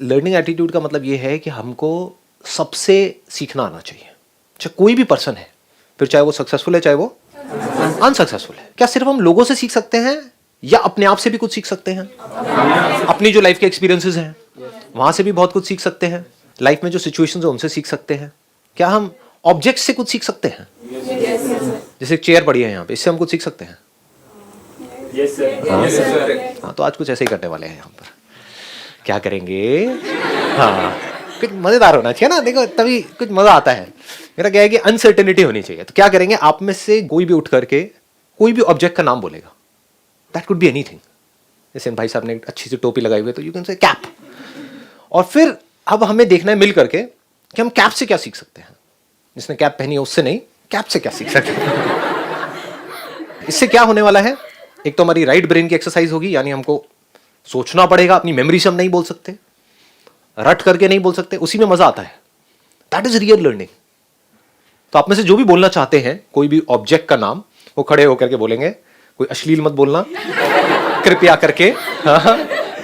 Learning attitude का मतलब ये है कि हमको सबसे सीखना आना चाहिए, चाहे कोई भी पर्सन है, फिर चाहे वो सक्सेसफुल है चाहे वो अनसक्सेसफुल है। क्या सिर्फ हम लोगों से सीख सकते हैं या अपने आप से भी कुछ सीख सकते हैं? अपनी जो लाइफ के एक्सपीरियंसेस हैं वहां से भी बहुत कुछ सीख सकते हैं। लाइफ में जो सिचुएशंस है उनसे सीख सकते हैं। क्या हम ऑब्जेक्ट से कुछ सीख सकते हैं? जैसे एक चेयर पड़ी है यहाँ पे, इससे हम कुछ सीख सकते हैं? हाँ, तो आज कुछ ऐसे ही करने वाले हैं यहाँ पर। क्या करेंगे? हाँ, कुछ मजेदार होना चाहिए ना, देखो तभी कुछ मजा आता है। मेरा क्या है कि अनसर्टेनिटी होनी चाहिए। तो क्या करेंगे, आप में से कोई भी उठ करके कोई भी ऑब्जेक्ट का नाम बोलेगा। That could be anything. जैसे भाई साहब ने एक अच्छी सी टोपी लगाई हुई है तो यू कैन से कैप। और फिर अब हमें देखना है मिल करके कि हम कैप से क्या सीख सकते हैं। जिसने कैप पहनी है उससे नहीं, कैप से क्या सीख सकते हैं। इससे क्या होने वाला है, एक तो हमारी राइट ब्रेन की एक्सरसाइज होगी, यानी हमको सोचना पड़ेगा, अपनी मेमोरी से हम नहीं बोल सकते, रट करके नहीं बोल सकते, उसी में मजा आता है। That is real learning. तो आप में से जो भी बोलना चाहते हैं कोई भी ऑब्जेक्ट का नाम, वो खड़े होकर के बोलेंगे। कोई अश्लील मत बोलना कृपया करके। हाँ,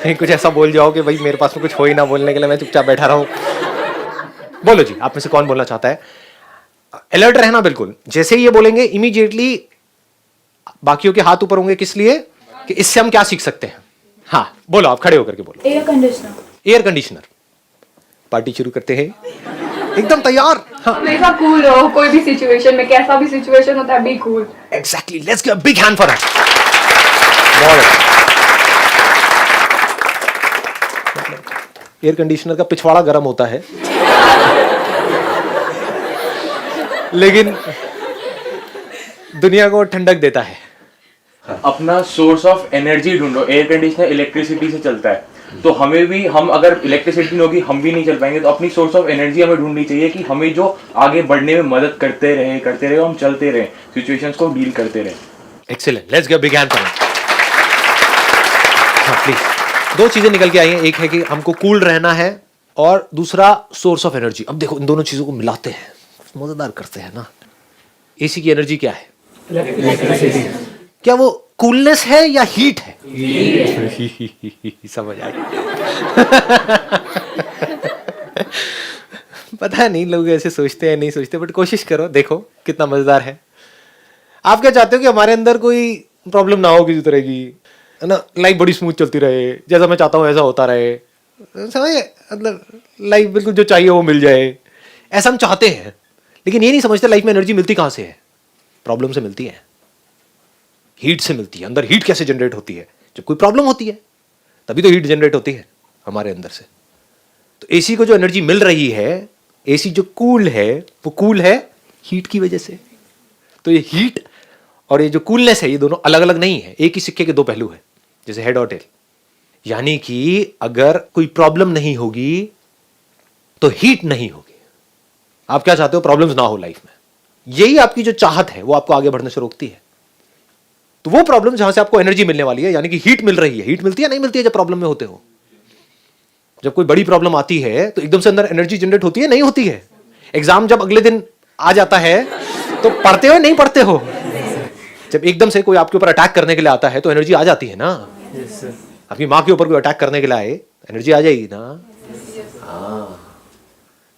कहीं कुछ ऐसा बोल जाओ कि भाई मेरे पास में कुछ हो ही ना बोलने के लिए, मैं चुपचाप बैठा रहूं। बोलो जी, आप में से कौन बोलना चाहता है? अलर्ट रहना बिल्कुल। जैसे ही ये बोलेंगे इमीडिएटली बाकियों के हाथ ऊपर होंगे। किस लिए? कि इससे हम क्या सीख सकते हैं। हाँ बोलो, आप खड़े होकर के बोलो। Air conditioner. Air conditioner. Party शुरू करते हैं, एकदम तैयार। हाँ, हमेशा कूल रहो, कोई भी सिचुएशन में, कैसा भी सिचुएशन होता है, be cool. Exactly, let's give a big hand for that. Air conditioner का पिछवाड़ा गर्म होता है लेकिन दुनिया को ठंडक देता है। अपना सोर्स ऑफ एनर्जी ढूंढो। एयर कंडीशनर इलेक्ट्रिसिटी से चलता है, तो हमें भी, हम अगर इलेक्ट्रिसिटी नहीं होगी हम भी नहीं चल पाएंगे। तो अपनी सोर्स ऑफ एनर्जी हमें ढूंढनी चाहिए कि हमें जो आगे बढ़ने में मदद करते रहे, हम चलते रहे, सिचुएशंस को डील करते रहे। Excellent, let's give big hand for it. हाँ प्लीज। दो चीजें निकल के आई हैं, एक है कि हमको कूल रहना है और दूसरा सोर्स ऑफ एनर्जी। अब देखो इन दोनों चीजों को मिलाते हैं, मजेदार करते हैं ना। एसी की एनर्जी क्या है? क्या वो कूलनेस है या हीट है? समझ आ गया। पता नहीं लोग ऐसे सोचते हैं नहीं सोचते, बट कोशिश करो, देखो कितना मजेदार है। आप क्या चाहते हो कि हमारे अंदर कोई प्रॉब्लम ना हो किसी तरह की, है ना? लाइफ बड़ी स्मूथ चलती रहे, जैसा मैं चाहता हूँ ऐसा होता रहे, समझे? मतलब लाइफ बिल्कुल जो चाहिए वो मिल जाए, ऐसा हम चाहते हैं। लेकिन ये नहीं समझते लाइफ में एनर्जी मिलती कहाँ से है। प्रॉब्लम से मिलती है, हीट से मिलती है। अंदर हीट कैसे जनरेट होती है? जब कोई प्रॉब्लम होती है तभी तो हीट जनरेट होती है हमारे अंदर से। तो एसी को जो एनर्जी मिल रही है, एसी जो कूल है, वो कूल है हीट की वजह से। तो ये हीट और ये जो कूलनेस है, ये दोनों अलग अलग नहीं है, एक ही सिक्के के दो पहलू है, जैसे हेड और टेल। यानी कि अगर कोई प्रॉब्लम नहीं होगी तो हीट नहीं होगी। आप क्या चाहते हो? प्रॉब्लम्स ना हो लाइफ में। यही आपकी जो चाहत है वो आपको आगे बढ़ने से रोकती है। तो वो प्रॉब्लम जहां से आपको एनर्जी मिलने वाली है, यानी कि हीट मिल रही है। हीट मिलती है नहीं मिलती है जब प्रॉब्लम में होते हो? जब कोई बड़ी प्रॉब्लम आती है तो एकदम से अंदर एनर्जी जनरेट होती है नहीं होती है? एग्जाम जब अगले दिन आ जाता है तो पढ़ते हो नहीं पढ़ते हो? जब एकदम से कोई आपके ऊपर अटैक करने के लिए आता है तो एनर्जी आ जाती है ना। आपकी माँ के ऊपर कोई अटैक करने के लिए आए, एनर्जी आ जाएगी ना। हाँ,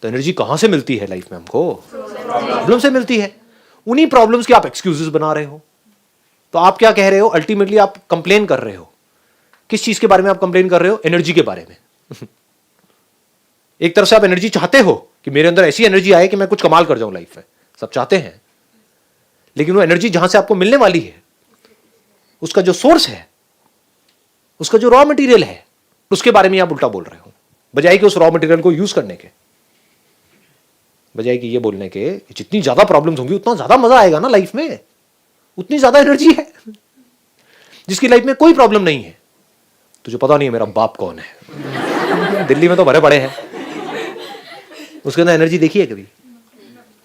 तो एनर्जी कहां से मिलती है लाइफ में? हमको प्रॉब्लम से मिलती है। उन्हीं प्रॉब्लम्स के आप एक्सक्यूजेस बना रहे हो। तो आप क्या कह रहे हो? अल्टीमेटली आप कंप्लेन कर रहे हो। किस चीज के बारे में आप कंप्लेन कर रहे हो? एनर्जी के बारे में। एक तरफ से आप एनर्जी चाहते हो कि मेरे अंदर ऐसी एनर्जी आए कि मैं कुछ कमाल कर जाऊं लाइफ में, सब चाहते हैं। लेकिन वो एनर्जी जहां से आपको मिलने वाली है, उसका जो सोर्स है, उसका जो रॉ मटेरियल है, उसके बारे में आप उल्टा बोल रहे हो। बजाय कि उस रॉ मटेरियल को यूज करने के, बजाय कि ये बोलने के जितनी ज्यादा प्रॉब्लम्स होंगी उतना ज्यादा मजा आएगा ना लाइफ में, उतनी ज्यादा एनर्जी है। जिसकी लाइफ में कोई प्रॉब्लम नहीं है, तुझे पता नहीं है मेरा बाप कौन है, दिल्ली में तो भरे पड़े हैं, उसके अंदर एनर्जी देखी है कभी?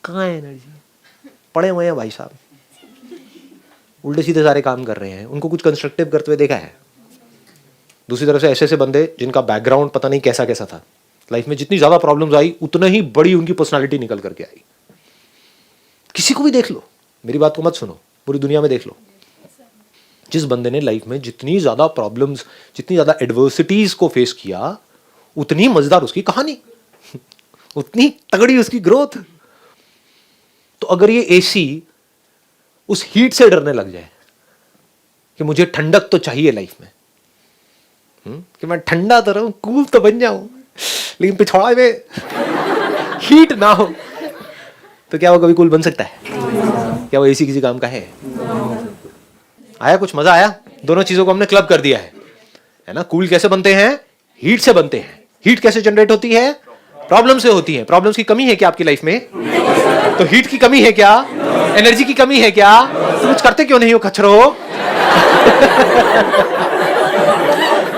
कहाँ है एनर्जी? पड़े हुए हैं भाई साहब, उल्टे सीधे सारे काम कर रहे हैं। उनको कुछ कंस्ट्रक्टिव करते हुए देखा है? दूसरी तरफ से ऐसे ऐसे बंदे जिनका बैकग्राउंड पता नहीं कैसा कैसा था, लाइफ में जितनी ज्यादा प्रॉब्लम्स आई उतना ही बड़ी उनकी पर्सनालिटी निकल करके आई। किसी को भी देख लो, मेरी बात को मत सुनो, पूरी दुनिया में देख लो, जिस बंदे ने लाइफ में जितनी ज्यादा प्रॉब्लम्स, जितनी ज्यादा एडवर्सिटीज को फेस किया, उतनी मजेदार उसकी कहानी, उतनी तगड़ी उसकी ग्रोथ। तो अगर ये एसी उस हीट से डरने लग जाए कि मुझे ठंडक तो चाहिए लाइफ में, कि मैं ठंडा तो रहूं, कूल तो बन जाऊं, लेकिन पिछवाड़े में हीट ना हो, तो क्या वो कभी कूल बन सकता है? क्या वो एसी किसी काम का है? आया कुछ मजा आया? दोनों चीजों को हमने क्लब कर दिया है ना। कूल कैसे बनते हैं? हीट से बनते हैं। हीट कैसे जनरेट होती है? प्रॉब्लम से होती है। प्रॉब्लम्स की कमी है क्या आपकी लाइफ में? तो हीट की कमी है क्या? एनर्जी की कमी है क्या? तो कुछ करते क्यों नहीं हो खच्चरो?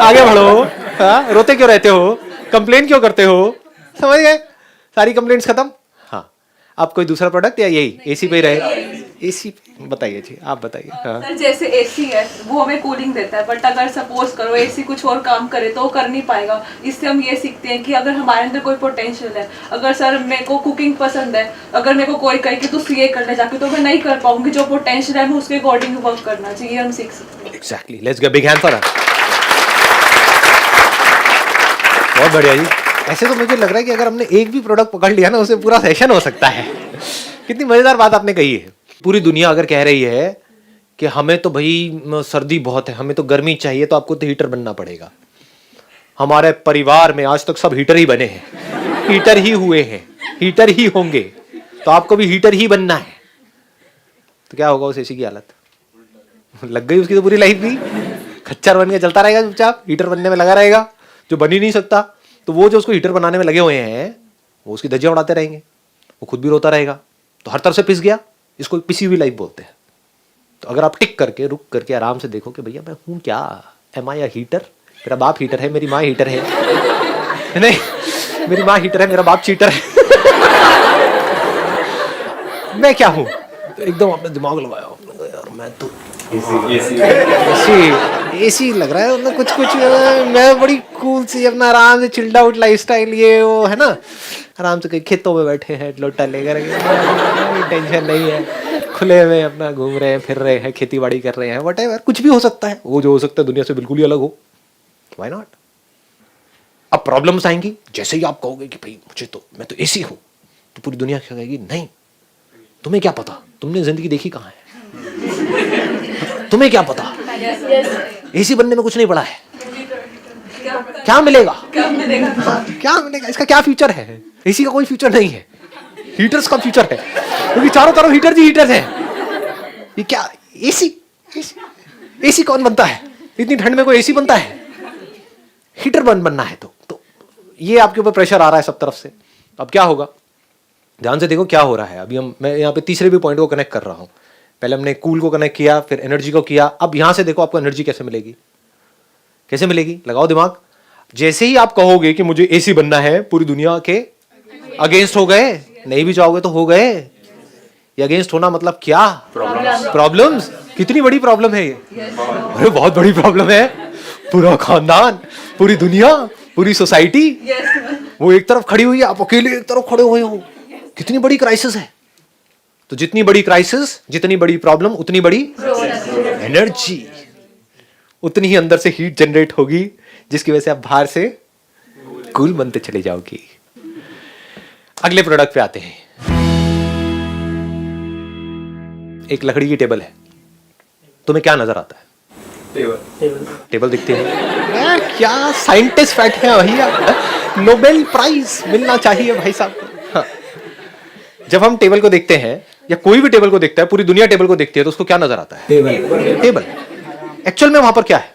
आगे बढ़ो। हाँ, रोते क्यों रहते हो? कंप्लेन क्यों करते हो? समझ गए? सारी कंप्लेंट्स खत्म। हाँ, आप कोई दूसरा प्रोडक्ट या यही एसी पे ही रहे? एसी बताइए जी, आप बताइए। हाँ। सर जैसे एसी है वो हमें कूलिंग देता है, बट अगर सपोज करो एसी कुछ और काम करे तो वो कर नहीं पाएगा। इससे हम ये सीखते हैं कि अगर हमारे अंदर कोई पोटेंशियल है, अगर सर मेरे को कुकिंग पसंद है, अगर मेरे को कोई कहे कि तू सीए कर ले जाके, तो मैं नहीं कर पाऊंगी। जो पोटेंशियल है हमें उसके अकॉर्डिंग वर्क करना चाहिए, हम सीख सकते हैं। Exactly, let's give big hand for her. बहुत बढ़िया जी। ऐसे तो मुझे लग रहा है कि अगर हमने एक भी प्रोडक्ट पकड़ लिया ना, उससे पूरा सेशन हो सकता है। कितनी मजेदार बात आपने कही है। पूरी दुनिया अगर कह रही है कि हमें तो भाई सर्दी बहुत है, हमें तो गर्मी चाहिए, तो आपको तो हीटर बनना पड़ेगा। हमारे परिवार में आज तक सब हीटर ही बने हैं, हीटर ही हुए हैं, हीटर ही होंगे, तो आपको भी हीटर ही बनना है। तो क्या होगा उस एसी की हालत? लग गई उसकी तो पूरी लाइफ भी, खच्चर बन के चलता रहेगा चुपचाप, हीटर बनने में लगा रहेगा। जो बन ही नहीं सकता, तो वो जो उसको हीटर बनाने में लगे हुए हैं, वो उसकी धज्जियां उड़ाते रहेंगे, वो खुद भी रोता रहेगा। तो हर तरफ से पिस गया, इसको पिसी हुई लाइफ बोलते हैं। तो अगर आप टिक करके, रुक करके आराम से देखो कि भैया मैं हूं क्या? Am I a heater? मेरा बाप हीटर है, मेरी माँ हीटर है। नहीं, मेरी माँ हीटर है, मेरा बाप चीटर है। मैं क्या हूं? तो एकदम आपने दिमाग लगाया, यार मैं तो एसी लग रहा है, मतलब कुछ कुछ मैं बड़ी कूल सी अपना आराम से चिल्ड आउट लाइफस्टाइल, ये वो है ना, आराम से कहीं खेतों में बैठे हैं लोटा लेकर, कोई टेंशन नहीं है, खुले में अपना घूम रहे हैं, फिर रहे हैं, खेती बाड़ी कर रहे हैं, व्हाटएवर, कुछ भी हो सकता है। वो जो हो सकता है दुनिया से बिल्कुल ही अलग हो, व्हाई नॉट? अब प्रॉब्लम्स आएंगी, जैसे ही आप कहोगे कि भाई मुझे तो, मैं तो एसी हूं, तो पूरी दुनिया क्या कहेगी? नहीं, तुम्हें क्या पता, तुमने जिंदगी देखी कहाँ है, तुम्हें क्या पता, एसी बनने में कुछ नहीं पड़ा है, क्या मिलेगा, क्या मिलेगा, इसका क्या फ्यूचर है? एसी का कोई फ्यूचर नहीं है, हीटर्स का फ्यूचर है, क्योंकि चारों तरफ हीटर ही हीटर है। ये क्या एसी? एसी कौन बनता है? इतनी ठंड में कोई एसी बनता है? हीटर बनना है तो ये आपके ऊपर प्रेशर आ रहा है सब तरफ से। अब क्या होगा? ध्यान से देखो क्या हो रहा है। अभी मैं यहाँ पे तीसरे भी पॉइंट को कनेक्ट कर रहा हूँ। पहले हमने कूल को कनेक्ट किया, फिर एनर्जी को किया। अब यहां से देखो आपको एनर्जी कैसे मिलेगी, कैसे मिलेगी? लगाओ दिमाग। जैसे ही आप कहोगे कि मुझे एसी बनना है, पूरी दुनिया के अगेंस्ट हो गए, नहीं भी चाहोगे तो हो गए। ये अगेंस्ट होना मतलब क्या? प्रॉब्लम्स। कितनी बड़ी प्रॉब्लम है ये? अरे बहुत बड़ी प्रॉब्लम है। पूरा खानदान, पूरी दुनिया, पूरी सोसाइटी वो एक तरफ खड़ी हुई है, आप अकेले एक तरफ खड़े हुए हो। कितनी बड़ी क्राइसिस है। तो जितनी बड़ी क्राइसिस, जितनी बड़ी प्रॉब्लम, उतनी बड़ी एनर्जी, उतनी ही अंदर से हीट जनरेट होगी, जिसकी वजह से आप बाहर से कूल बनते चले जाओगे। अगले प्रोडक्ट पे आते हैं। एक लकड़ी की टेबल है, तुम्हें क्या नजर आता है? टेबल दिखती है। क्या साइंटिस्ट बैठे हैं भैया, नोबेल प्राइज मिलना चाहिए भाई साहब को। हाँ। जब हम टेबल को देखते हैं, या कोई भी टेबल को देखता है, पूरी दुनिया टेबल को देखती है, तो उसको क्या नजर आता है? टेबल। एक्चुअल में वहां पर क्या है?